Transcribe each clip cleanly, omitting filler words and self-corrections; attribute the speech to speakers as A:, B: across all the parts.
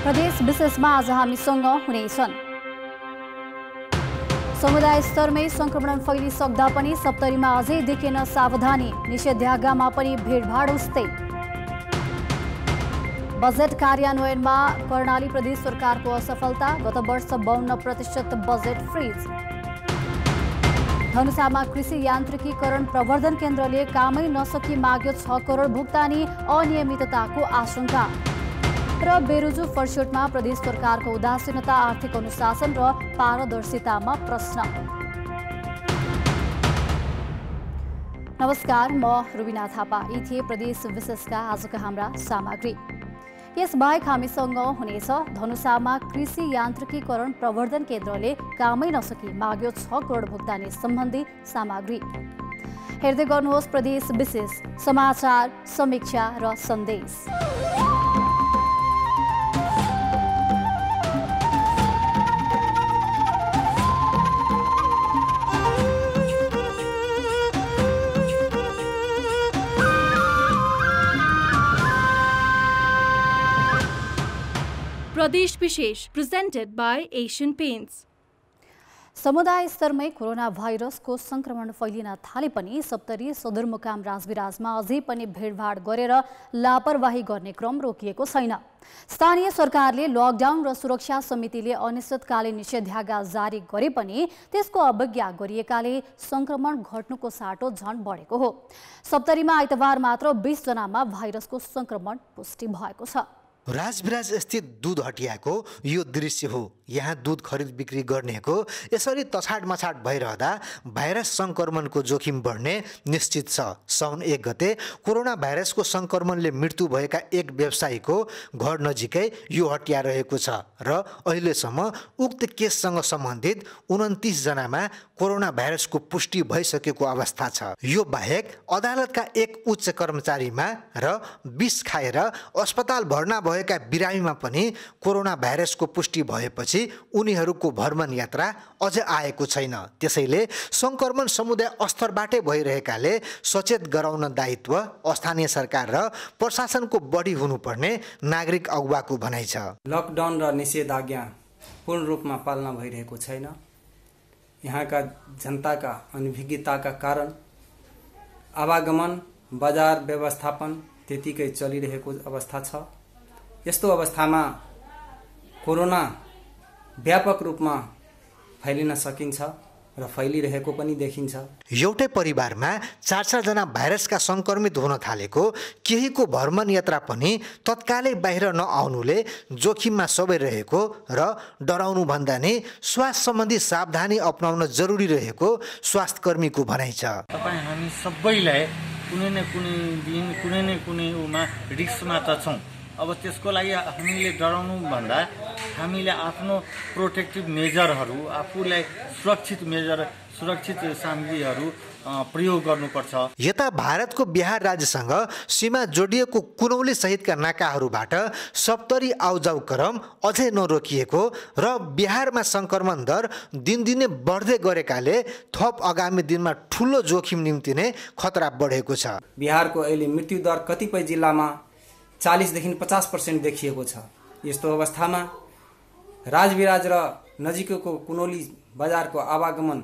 A: प्रदेश विशेषमा आज हामीसँग हुनेछन्। समुदाय स्तरमै संक्रमण फैलिसक्दा पनि सप्तरीमा अझै देखिएन सावधानी, निषेधाज्ञामा पनि भिडभाड उस्तै। बजेट कार्यान्वयनमा कर्णाली प्रदेश सरकारको असफलता, गत वर्ष 52% बजेट फ्रिज। धनुषामा कृषि यान्त्रिकीकरण प्रवर्धन केन्द्रले कामै नसकी माग्यो 6 करोड भुक्तानी, अनियमितताको आशंका। र बेरुजु फर्स्योटमा प्रदेश सरकारको उदासीनता, आर्थिक अनुशासन र पारदर्शितामा प्रश्न। नमस्कार, म रुबिना थापा। यी थिए प्रदेश विशेषका आजका हाम्रा सामग्री। यसबाहेक हामीसँग हुनेछ धनुषामा कृषि यान्त्रिकीकरण प्रवर्धन केन्द्रले कामै नसकी माग्यो 6 करोड भुक्तानी सम्बन्धी सामग्री। हेर्दै गर्नुहोस् प्रदेश विशेष, समाचार, समीक्षा र सन्देश।
B: प्रदेश विशेष प्रेजेंटेड बाय एशियन पेंट्स।
A: समुदाय स्तरमै कोरोना भाइरसको संक्रमण फैलिन थाले पनि सप्तरी सदरमुकाम राजविराजमा अझै पनि भिडभाड गरेर लापरवाही गर्ने क्रम रोकिएको छैन। स्थानीय सरकारले लकडाउन र सुरक्षा समितिले अनिश्चितकालीन निषेधाज्ञा जारी गरे पनि त्यसको अवज्ञा गरिएकाले संक्रमण घट्नुको साटो झन बढेको हो। सप्तरीमा आइतबार मात्र 20 जनामा भाइरसको संक्रमण पुष्टि भएको छ।
C: राजविराज स्थित दूध हटियाको यो दृश्य हो। यहाँ दूध खरिद बिक्री गर्नेको यसरी तछाड मछाड भइरहँदा भाइरस संक्रमणको जोखिम बढ्ने निश्चित छ। साउन 1 गते कोरोना भाइरसको संक्रमणले मृत्यु भएका एक व्यवसायीको घर नजिकै यो हटिया रहेको छ र अहिलेसम्म उक्त केससँग सम्बन्धित 29 जनामा कोरोना भाइरसको पुष्टि भइसकेको अवस्था छ। यो बाहेक अदालतका एक उच्च कर्मचारीमा र विष खाएर अस्पताल भर्ना भएका बिरामीमा पनि कोरोना भाइरसको पुष्टि भएपछि उनीहरूको भ्रमण यात्रा अझ आएको छैन। त्यसैले संक्रमण समुदाय स्तरबाटै भइरहेकाले सचेत गराउन दायित्व स्थानीय सरकार र प्रशासनको बढी हुनुपर्ने नागरिक अगुवाको भनाइ छ।
D: लकडाउन र निषेधाज्ञा पूर्ण रूपमा पालना भइरहेको छैन। यहाँका जनताका अनभिज्ञताका कारण आवागमन, बजार व्यवस्थापन त्यतिकै चलिरहेको अवस्था छ। यस्तो अवस्थामा कोरोना व्यापक रूपमा फैलिन सकिन्छ र फैलिरहेको पनि देखिन्छ।
C: एउटै परिवारमा 4-4 जना भाइरसका संक्रमित हुन थालेको, केहीको भ्रमण यात्रा पनि तत्कालै बाहिर नआउनुले जोखिममा सबै रहेको र डराउनु भन्दा नि स्वास्थ्य सम्बन्धी सावधानी अपनाउन जरुरी रहेको स्वास्थ्य कर्मीको भनाइ छ।
E: तपाईँ हामी सबैलाई कुनै न कुनै दिन कुनै न कुनै उमा रिस्कमा त छौँ। अब त्यसको लागि हामीले डराउनु भन्दा हामीले आफ्नो प्रोटेक्टिभ मेजरहरू, आफूलाई सुरक्षित सामग्रीहरू प्रयोग गर्नुपर्छ।
C: यता भारतको बिहार राज्यसँग सीमा जोडिएको कुनौली सहितका नाकाहरूबाट सप्तरी आउजाउ क्रम अझै नरोकिएको र बिहारमा संक्रमण दर दिनदिनै बढ्दै गरेकाले थप आगामी दिनमा ठुलो जोखिम निम्ति नै खतरा बढेको छ।
D: बिहारको अहिले मृत्यु दर कतिपय जिल्लामा 40 देखि 50% देखिएको छ। यस्तो अवस्थामा राजविराज र नजिकैको कुनौली बजारको आवागमन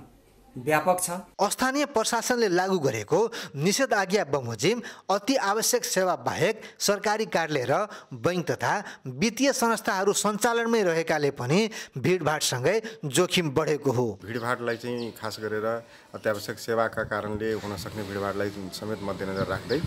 D: व्यापक छ।
C: स्थानीय प्रशासनले लागू गरेको निषेधाज्ञा बमोजिम अति आवश्यक सेवा बाहेक सरकारी कार्यालय र बैंक तथा वित्तीय संस्थाहरू सञ्चालनमै रहेकाले पनि भिडभाडसँगै जोखिम बढेको हो।
F: भिडभाडलाई चाहिँ खास गरेर अत्यावश्यक सेवाका कारणले हुन सक्ने भिडभाडलाई समेत मध्यनजर राख्दै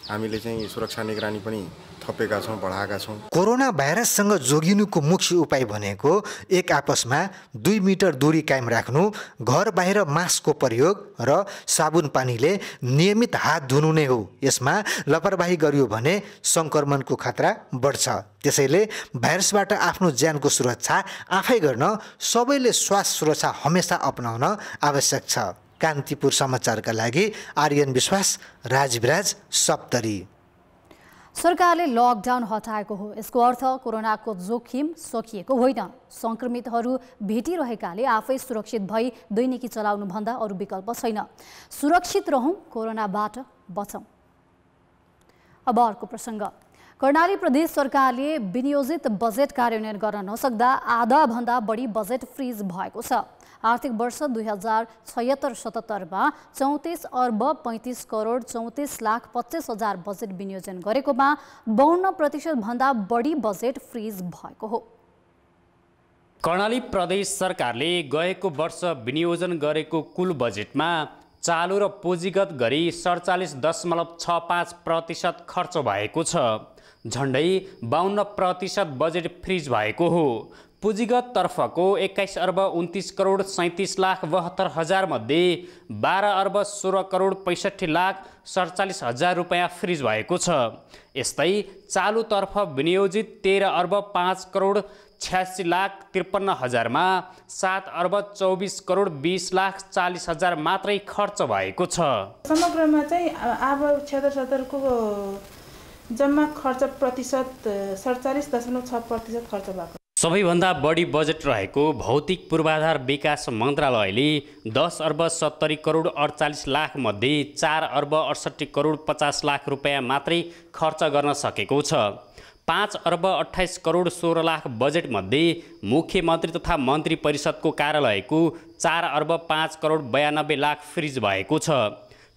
F: हामीले चाहिँ सुरक्षा निगरानी पनि थपेका छौँ, बढाएका छौँ।
C: कोरोना भाइरससँग जोगिनुको मुख्य उपाय भनेको एक आपसमा 2 मिटर दूरी कायम राख्नु, घर बाहिर मास्कको प्रयोग र साबुन पानीले नियमित हात धुनु नै हो। यसमा लापरवाही गरियो भने संक्रमणको खतरा बढ्छ। त्यसैले भाइरसबाट आफ्नो ज्यानको सुरक्षा आफै गर्न सबैले स्वास्थ्य सुरक्षा हमेशा अपनाउन आवश्यक छ। कान्तिपुर समाचारका लागि आर्यन विश्वास, राजविराज, सप्तरी।
A: सरकारले लकडाउन हटाएको हो। यसको अर्थ कोरोनाको जोखिम सकिएको होइन। संक्रमितहरू भेटिरहेकाले आफै सुरक्षित भई दैनिकी चलाउनु भन्दा अरू विकल्प छैन। सुरक्षित रहौं, कोरोनाबाट बचौं। अब अर्को प्रसङ्ग। कर्णाली प्रदेश सरकारले विनियोजित बजेट कार्यान्वयन गर्न नसक्दा आधाभन्दा बढी बजेट फ्रिज भएको छ। आर्थिक वर्ष 2076-77 34 अर्ब 35 करोड 34 लाख 25 हजार बजेट विनियोजन गरेकोमा 52% भन्दा बढी बजेट फ्रिज भएको हो।
G: कर्णाली प्रदेश सरकारले गएको वर्ष विनियोजन गरेको कुल बजेटमा चालु र पुँजीगत गरी 47.65% खर्च भएको छ। झन्डै 52% बजेट फ्रिज भएको हो। पुँजीगत तर्फको 21 अर्ब 29 करोड 37 लाख 72 हजार मध्ये 12 अर्ब 16 करोड 65 लाख 47 हजार रुपैयाँ फ्रिज भएको छ। यस्तै चालुतर्फ विनियोजित 13 अर्ब 5 करोड 86 लाख 53 हजारमा 7 अर्ब 24 करोड 20 लाख 40 हजार मात्रै खर्च भएको छ।
H: समग्रमा चाहिँ अब 76-77 को जम्मा खर्च प्रतिशत 47.6% खर्च भएको।
G: सबैभन्दा बढी बजेट रहेको भौतिक पूर्वाधार विकास मन्त्रालयले 10 अर्ब 70 करोड 48 लाख मध्ये 4 अर्ब 68 करोड 50 लाख रुपैयाँ मात्रै खर्च गर्न सकेको छ। 5 अर्ब 28 करोड 16 लाख बजेट मध्ये मुख्यमन्त्री तथा मन्त्री परिषदको कार्यालयको 4 अर्ब 5 करोड 92 लाख फ्रिज भएको छ।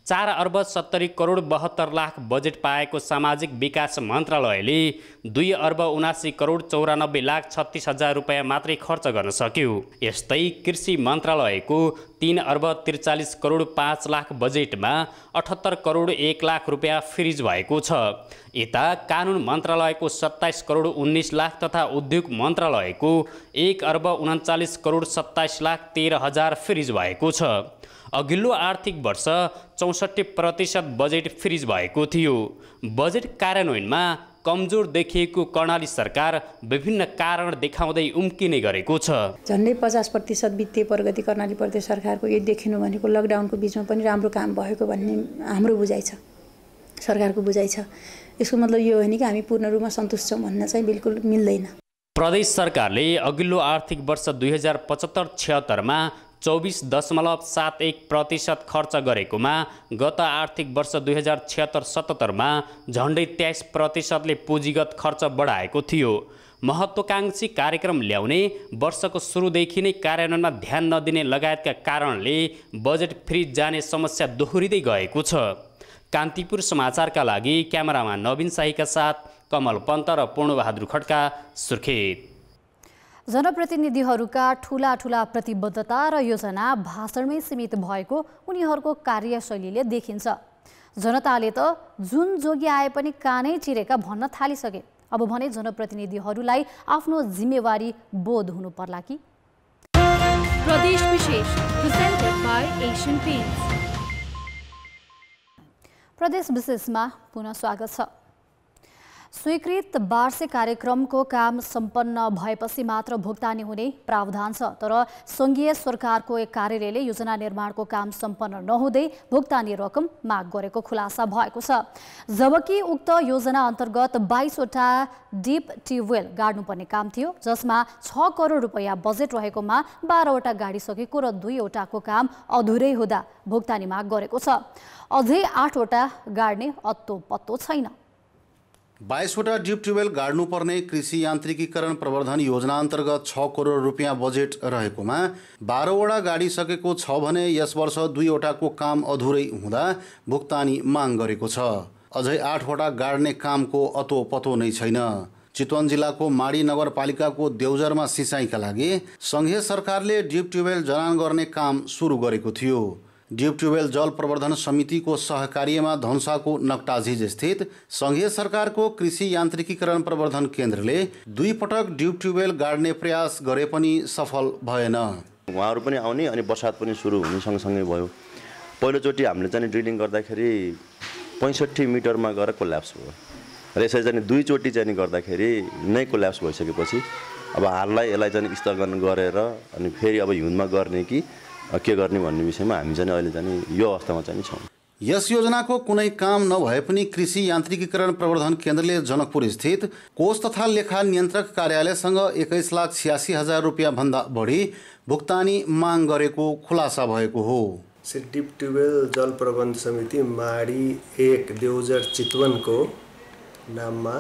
G: 4 अर्ब 70 करोड 72 लाख बजेट पाएको सामाजिक विकास मन्त्रालयले 2 अर्ब 79 करोड 94 लाख 36 हजार रुपैयाँ मात्रै खर्च गर्न सक्यो। यस्तै कृषि मन्त्रालयको 3 अर्ब 43 करोड 5 लाख बजेटमा 78 करोड 1 लाख रुपैयाँ फ्रिज भएको छ। यता कानुन मन्त्रालयको 27 करोड 19 लाख तथा उद्योग मन्त्रालयको 1 अर्ब 39 करोड 27 लाख 13 हजार फ्रिज भएको छ। अघिल्लो आर्थिक वर्ष 64% बजेट फ्रिज भएको थियो। बजेट कार्यान्वयनमा कमजोर देखिएको कर्णाली सरकार विभिन्न कारण देखाउँदै उम्किने गरेको छ।
I: झन्डै 50% वित्तीय प्रगति कर्णाली प्रदेश सरकारको यो देखिनु भनेको लकडाउनको बीचमा पनि राम्रो काम भएको भन्ने हाम्रो बुझाइ छ, सरकारको बुझाइ छ। यसको मतलब यो होइन कि हामी पूर्ण रूपमा सन्तुष्ट छौँ भन्न चाहिँ बिल्कुल मिल्दैन।
G: प्रदेश सरकारले अघिल्लो आर्थिक वर्ष 2075-76 मा 24.71% खर्च गरेकोमा गत आर्थिक वर्ष 2076-77 मा झन्डै 23% पुँजीगत खर्च बढाएको थियो। महत्त्वकांक्षी कार्यक्रम ल्याउने, वर्षको सुरुदेखि नै कार्यान्वयनमा ध्यान नदिने लगायतका कारणले बजेट फ्रिज जाने समस्या दोहोरिँदै गएको छ। कान्तिपुर समाचारका लागि क्यामेरामा नवीन शाहीका साथ कमल पन्त र पूर्णबहादुर खड्का, सुर्खेत।
A: जनप्रतिनिधिहरूका ठूला प्रतिबद्धता र योजना भाषणमै सीमित भएको उनीहरूको कार्यशैलीले देखिन्छ। जनताले त जुन जोगी आए पनि कानै चिरेका भन्न थालिसके। अब भने जनप्रतिनिधिहरूलाई आफ्नो जिम्मेवारी बोध हुनु पर्ला कि?
B: प्रदेश विशेष प्रेजेन्टेड बाय एशियन पेन्ट्स।
A: प्रदेश विशेषमा पुनः स्वागत छ। स्वीकृत वार्षिक कार्यक्रमको काम सम्पन्न भएपछि मात्र भुक्तानी हुने प्रावधान छ, तर सङ्घीय सरकारको एक कार्यालयले योजना निर्माणको काम सम्पन्न नहुँदै भुक्तानी रकम माग गरेको खुलासा भएको छ। जबकि उक्त योजना अन्तर्गत 22 वटा डिप ट्युबवेल गाड्नुपर्ने काम थियो, जसमा 6 करोड रुपैयाँ बजेट रहेकोमा 12 वटा गाडिसकेको र 2 वटाको काम अधुरै हुँदा भुक्तानी माग गरेको छ। अझै 8 वटा गाड्ने अत्तो पत्तो छैन।
J: 22 वटा डिप ट्युबवेल गाड्नुपर्ने कृषि यान्त्रिकीकरण प्रवर्धन योजना अन्तर्गत 6 करोड रुपियाँ बजेट रहेकोमा 12 वटा गाडिसकेको छ भने यस वर्ष 2 वटाको काम अधुरै हुँदा भुक्तानी माग गरेको छ। अझै 8 वटा गाड्ने कामको अतो पतो नै छैन। चितवन जिल्लाको माडी नगरपालिकाको देउजरमा सिँचाइका लागि सङ्घीय सरकारले डिप ट्युबवेल जडान गर्ने काम सुरु गरेको थियो। डिप ट्युबवेल जल प्रवर्धन समितिको सहकार्यमा धनुषाको नकटाझिज स्थित सङ्घीय सरकारको कृषि यान्त्रिकीकरण प्रवर्धन केन्द्रले 2 पटक डिप ट्युबवेल गाड्ने प्रयास गरे पनि सफल भएन।
K: उहाँहरू पनि आउने अनि बर्सात पनि सुरु हुने सँगसँगै भयो। पहिलोचोटि हामीले चाहिँ ड्रिलिङ गर्दाखेरि 65 मिटरमा गएर कोल्याप्स भयो र यसरी चाहिँ 2 चोटि चाहिँ गर्दाखेरि नै कोल्याप्स भइसकेपछि अब हाललाई यसलाई चाहिँ स्थगन गरेर अनि फेरि अब हिउँदमा गर्ने कि के गर्ने भन्ने विषयमा हामी चाहिँ अहिले चाहिँ यो अवस्थामा चाहिँ छौँ।
J: यस योजनाको कुनै काम नभए पनि कृषि यान्त्रिकीकरण प्रवर्धन केन्द्रले जनकपुर स्थित कोष तथा लेखा नियन्त्रक कार्यालयसँग 21,86,000 रुपियाँ भन्दा बढी भुक्तानी माग गरेको खुलासा भएको हो।
L: डिप ट्युबवेल जल प्रबन्ध समिति माडी 1 देउजर चितवनको नाममा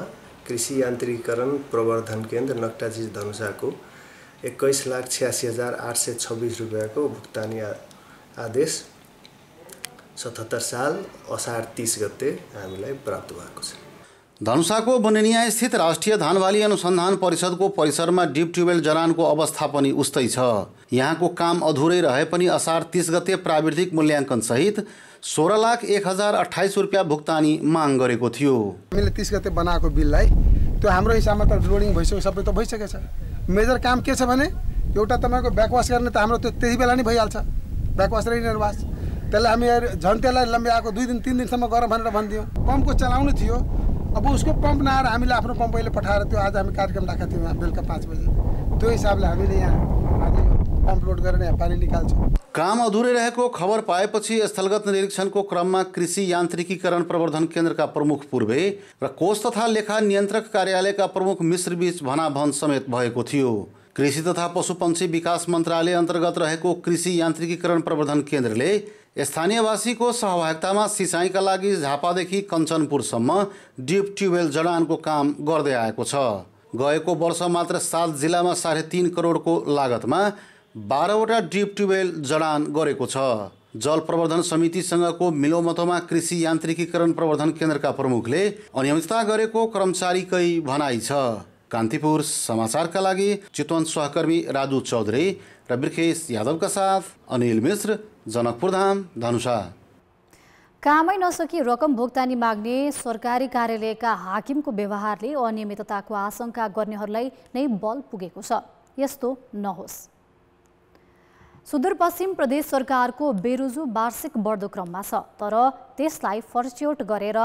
L: कृषि यान्त्रिकीकरण प्रवर्धन केन्द्र नक्टाजी धनुषाको 21,86,826 रुपियाँको भुक्तानी आदेश 77 साल असार 30 गते हामीलाई प्राप्त भएको छ।
J: धनुषाको बनेनिया स्थित राष्ट्रिय धानबाली अनुसन्धान परिषदको परिसरमा डिप ट्युबवेल जडानको अवस्था पनि उस्तै छ। यहाँको काम अधुरै रहे पनि असार 30 गते प्राविधिक मूल्याङ्कन सहित 16,01,028 रुपियाँ भुक्तानी माग गरेको थियो।
M: हामीले 30 गते बनाएको बिललाई त्यो हाम्रो हिसाबमा त लोडिङ भइसक्यो, सबै त भइसकेको छ। मेजर काम के छ भने एउटा तपाईँको ब्याकवास गर्ने त हाम्रो त्यति बेला नै भइहाल्छ, ब्याकवास र इनरवास। त्यसलाई हामी झन् त्यसलाई लम्ब्याएको 2 दिन 3 दिनसम्म गरौँ भनेर भनिदियौँ। पम्पको चलाउनु थियो, अब उसको पम्प नआएर हामीले आफ्नो पम्प अहिले पठाएर त्यो आज हामी कार्यक्रम राखेको थियौँ बेलुका 5 बजे। त्यो हिसाबले हामीले यहाँ आज पम्प लोड गरेर यहाँ पानी निकाल्छौँ।
J: काम अधुरै रहेको खबर पाएपछि स्थलगत निरीक्षणको क्रममा कृषि यान्त्रिकीकरण प्रवर्धन केन्द्रका प्रमुख पूर्वे र कोष तथा लेखा नियन्त्रक कार्यालयका प्रमुख मिश्रबीच भनाभन समेत भएको थियो। कृषि तथा पशुपन्छी विकास मन्त्रालय अन्तर्गत रहेको कृषि यान्त्रिकीकरण प्रवर्धन केन्द्रले स्थानीयवासीको सहभागितामा सिँचाइका लागि झापादेखि कञ्चनपुरसम्म डिप ट्युबवेल जडानको काम गर्दै आएको छ। गएको वर्ष मात्र 7 जिल्लामा 3.5 करोडको लागतमा 12वटा डिप ट्युबवेल जडान गरेको छ। जल प्रवर्धन समितिसँगको मिलोमतोमा कृषि यान्त्रिकीकरण प्रवर्धन केन्द्रका प्रमुखले अनियमितता गरेको कर्मचारीकै भनाइ छ। कान्तिपुर समाचारका लागि चितवन सहकर्मी राजु चौधरी र बिर्खेश यादवका साथ अनिल मिश्र, जनकपुरधाम, धनुषा।
A: कामै नसकी रकम भुक्तानी माग्ने सरकारी कार्यालयका हाकिमको व्यवहारले अनियमितताको आशंका गर्नेहरूलाई नै बल पुगेको छ। यस्तो नहोस्। सुदूरपश्चिम प्रदेश सरकारको बेरोजु वार्षिक बढ्दो क्रममा छ, तर त्यसलाई फर्च्योट गरेर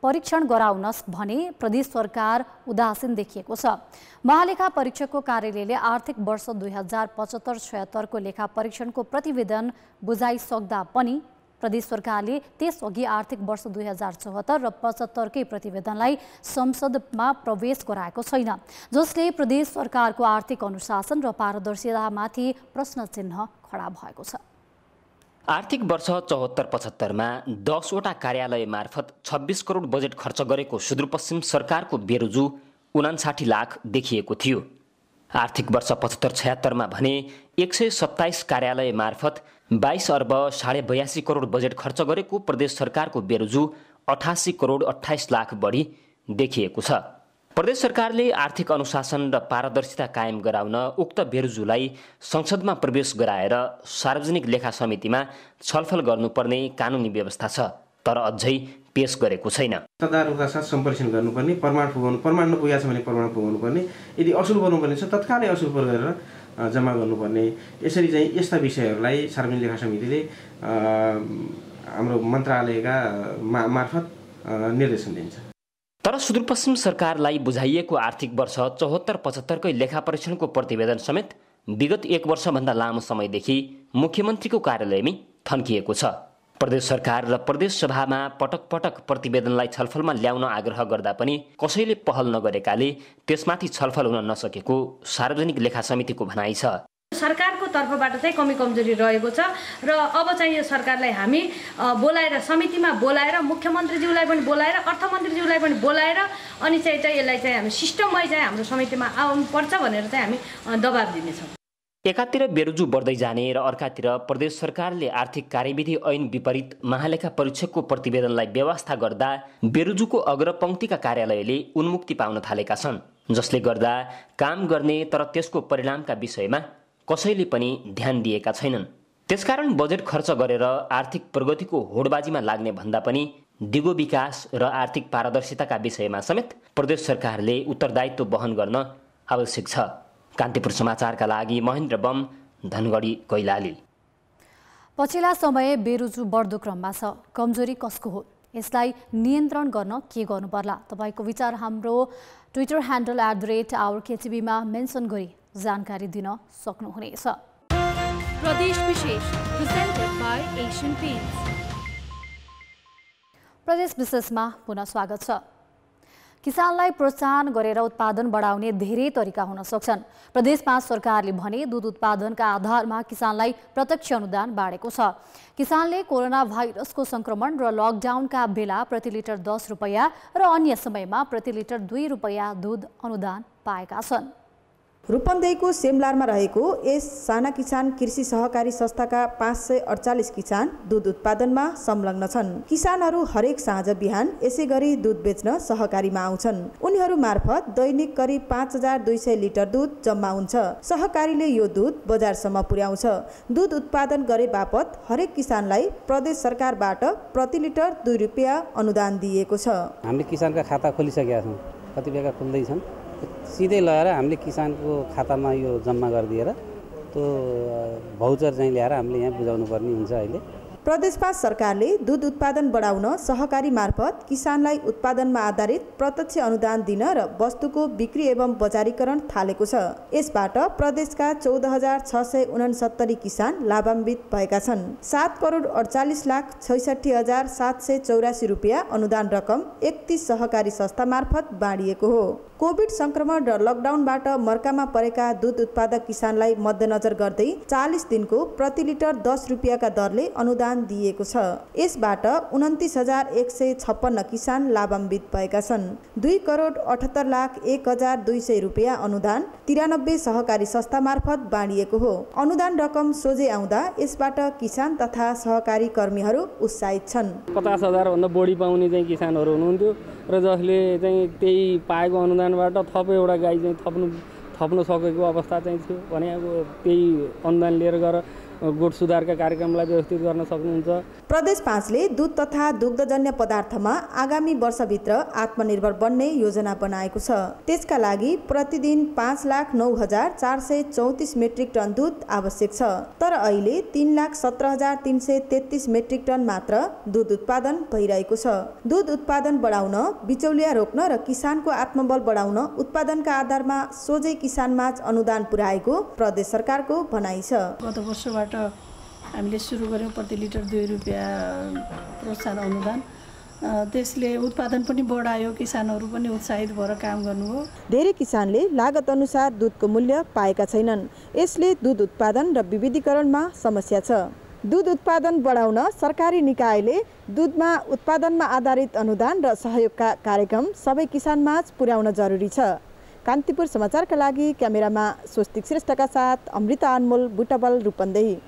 A: परीक्षण गराउन भने प्रदेश सरकार उदासीन देखिएको छ। महालेखा परीक्षकको कार्यालयले आर्थिक वर्ष 2075-76 को लेखा परीक्षणको प्रतिवेदन बुझाइसक्दा पनि प्रदेश सरकारले त्यसअघि आर्थिक वर्ष 2074 र 75 कै प्रतिवेदनलाई संसदमा प्रवेश गराएको छैन, जसले प्रदेश सरकारको आर्थिक अनुशासन र पारदर्शितामाथि प्रश्न चिन्ह खडा भएको छ।
N: आर्थिक वर्ष 74-75 मा 10 वटा कार्यालय मार्फत 26 करोड बजेट खर्च गरेको सुदूरपश्चिम सरकारको बेरोजु 59 लाख देखिएको थियो। आर्थिक वर्ष 75-76 मा भने 127 कार्यालय मार्फत 22 अर्ब 82.5 करोड बजेट खर्च गरेको प्रदेश सरकारको बेरोजु 88 करोड 28 लाख बढी देखिएको छ। प्रदेश सरकारले आर्थिक अनुशासन र पारदर्शिता कायम गराउन उक्त बेरोजुलाई संसदमा प्रवेश गराएर सार्वजनिक लेखा समितिमा छलफल गर्नुपर्ने कानुनी व्यवस्था छ, तर अझै पेश गरेको छैन।
O: तदारुका साथ सम्प्रेषण गर्नुपर्ने, प्रमाण नपुगेको छ भने प्रमाण पुगाउनुपर्ने, यदि असुल गर्नुपर्ने छ तत्कालै असुल गरेर जम्मा गर्नुपर्ने। यसरी चाहिँ यस्ता विषयहरूलाई सार्वजनिक लेखा समितिले हाम्रो मन्त्रालयका मार्फत निर्देशन दिन्छ।
N: तर सुदूरपश्चिम सरकारलाई बुझाइएको आर्थिक वर्ष 74-75 कै लेखा परीक्षणको प्रतिवेदन समेत विगत 1 वर्षभन्दा लामो समयदेखि मुख्यमन्त्रीको कार्यालयमै थन्किएको छ। प्रदेश सरकार र प्रदेश सभामा पटक पटक प्रतिवेदनलाई छलफलमा ल्याउन आग्रह गर्दा पनि कसैले पहल नगरेकाले त्यसमाथि छलफल हुन नसकेको सार्वजनिक लेखा समितिको भनाइ छ।
P: सरकारको तर्फबाट चाहिँ कमी कमजोरी रहेको छ र अब चाहिँ यो सरकारलाई हामी बोलाएर समितिमा बोलाएर मुख्यमन्त्रीज्यूलाई पनि बोलाएर अर्थमन्त्रीज्यूलाई पनि बोलाएर अनि चाहिँ यसलाई चाहिँ हामी सिस्टममै चाहिँ हाम्रो समितिमा आउनुपर्छ भनेर चाहिँ हामी दबाब दिनेछौँ।
N: एकातिर बेरोजु बढ्दै जाने र अर्कातिर प्रदेश सरकारले आर्थिक कार्यविधि ऐन विपरीत महालेखा परीक्षकको प्रतिवेदनलाई व्यवस्था गर्दा बेरोजुको अग्रपङ्क्तिका कार्यालयले उन्मुक्ति पाउन थालेका छन्, जसले गर्दा काम गर्ने तर त्यसको परिणामका विषयमा कसैले पनि ध्यान दिएका छैनन्। त्यसकारण बजेट खर्च गरेर आर्थिक प्रगतिको होडबाजीमा लाग्ने भन्दा पनि दिगो विकास र आर्थिक पारदर्शिताका विषयमा समेत प्रदेश सरकारले उत्तरदायित्व वहन गर्न आवश्यक छ। कान्तिपुर समाचारका लागि महेन्द्र बम, धनगढी, कैलाली।
A: पछिल्ला समय बेरोजु बढ्दो क्रममा छ। कमजोरी कसको हो? यसलाई नियन्त्रण गर्न के गर्नु पर्ला? तपाईको विचार हाम्रो ट्विटर ह्यान्डल @OurKTV मा मेन्सन गरी जानकारी दिन सक्नुहुनेछ।
B: प्रदेश विशेष प्रेजेन्टेड बाइ एशियन पेन्ट्स।
A: प्रदेश विशेषमा पुनः स्वागत छ। किसानलाई प्रोत्साहन गरेर उत्पादन बढाउने धेरै तरिका हुन सक्छन्। प्रदेश 5 सरकारले भने दूध उत्पादनका आधारमा किसानलाई प्रत्यक्ष अनुदान बाँडेको छ। किसानले कोरोना भाइरसको संक्रमण र लकडाउनका बेला प्रति लिटर 10 रुपैयाँ र अन्य समयमा प्रति लिटर 2 रुपैयाँ दूध अनुदान पाएका छन्।
Q: रूपन्देहीको सेमलारमा रहेको यस साना किसान कृषि सहकारी संस्थाका 548 किसान दूध उत्पादनमा संलग्न छन्। किसानहरू हरेक साँझ बिहान यसै गरी दूध बेच्न सहकारीमा आउँछन्। उनीहरू मार्फत दैनिक करिब 5200 लिटर दूध जम्मा हुन्छ। सहकारीले यो दूध बजारसम्म पुर्याउँछ। दूध उत्पादन गरे बापत हरेक किसानलाई प्रदेश सरकारबाट प्रति लिटर 2 रुपैयाँ अनुदान दिएको छ।
R: हामीले किसानका खाता खोलिसकेका छौँ, कतिपयका खुल्दैछन्। सिधै लगेर हामीले किसानको खातामा यो जम्मा गरिदिएर त्यो भाउचर चाहिँ ल्याएर हामीले यहाँ बुझाउनु पर्ने हुन्छ। अहिले
Q: प्रदेश 5 सरकारले दूध उत्पादन बढाउन सहकारी मार्फत किसानलाई उत्पादनमा आधारित प्रत्यक्ष अनुदान दिन र वस्तुको बिक्री एवं बजारीकरण थालेको छ। यसबाट प्रदेशका 14,669 किसान लाभान्वित भएका छन्। 7,48,66,784 रुपैयाँ अनुदान रकम 31 सहकारी संस्था मार्फत बाँडिएको हो। कोभिड संक्रमण र लकडाउनबाट मर्कामा परेका दूध उत्पादक किसानलाई मध्यनजर गर्दै 40 दिनको प्रति लिटर 10 रुपैयाँका दरले अनुदान दिएको छ। यसबाट 29,156 किसान लाभान्वित भएका छन्। 2,78,01,200 रुपैयाँ अनुदान 93 सहकारी संस्था मार्फत बाँडिएको हो। अनुदान रकम सोझै आउँदा यसबाट किसान तथा सहकारी कर्मीहरू उत्साहित छन्।
R: 50,000 भन्दा बढी पाउने चाहिँ किसानहरू हुनुहुन्थ्यो र जसले चाहिँ त्यही पाएको अनुदानबाट थप एउटा गाई चाहिँ थप्नु सकेको अवस्था चाहिँ थियो भने अब त्यही अनुदान लिएर गएर गोठ सुधारका कार्यक्रमलाई व्यवस्थित गर्न सक्नुहुन्छ।
Q: प्रदेश 5ले दूध तथा दुग्धजन्य पदार्थमा आगामी वर्षभित्र आत्मनिर्भर बन्ने योजना बनाएको छ। त्यसका लागि प्रतिदिन 5,09,434 मेट्रिक टन दूध आवश्यक छ। तर अहिले 3,17,333 मेट्रिक टन मात्र दूध उत्पादन भइरहेको छ। दूध उत्पादन बढाउन, बिचौलिया रोक्न र किसानको आत्मबल बढाउन उत्पादनका आधारमा सोझै किसानमाझ अनुदान पुर्याएको प्रदेश सरकारको भनाइ छ।
S: गत वर्षबाट हामीले सुरु गर्यौँ प्रति लिटर 2 रुपैयाँ प्रोत्साहन अनुदान। त्यसले उत्पादन पनि बढायो, किसानहरू पनि उत्साहित भएर काम गर्नुभयो।
Q: धेरै किसानले लागत अनुसार दूधको मूल्य पाएका छैनन्। यसले दूध उत्पादन र विविधीकरणमा समस्या छ। दूध उत्पादन बढाउन सरकारी निकायले दूधमा उत्पादनमा आधारित अनुदान र सहयोगका कार्यक्रम सबै किसानमाझ पुर्याउन जरुरी छ। कान्तिपुर समाचारका लागि क्यामेरामा स्वस्तिक श्रेष्ठका साथ अमृता अनमोल, बुटबल, रूपन्देही।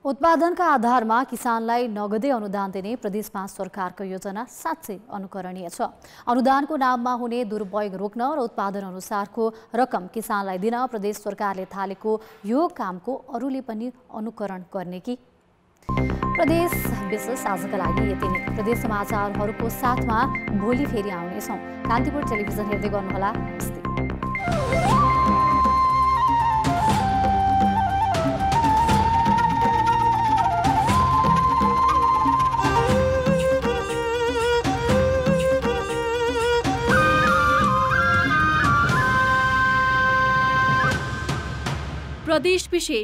A: उत्पादनका आधारमा किसानलाई नगदे अनुदान दिने प्रदेश 5 सरकारको योजना साँच्चै अनुकरणीय छ। अनुदानको नाममा हुने दुरुपयोग रोक्न र उत्पादन अनुसारको रकम किसानलाई दिन प्रदेश सरकारले थालेको यो कामको अरूले पनि अनुकरण गर्ने कि? प्रदेश विशेष आजका लागि यति नै। प्रदेश समाचारहरूको साथमा भोलि फेरि आउनेछौँ। कान्तिपुर टेलिभिजन हेर्दै गर्नुहोला।
B: प्रदेश विशेष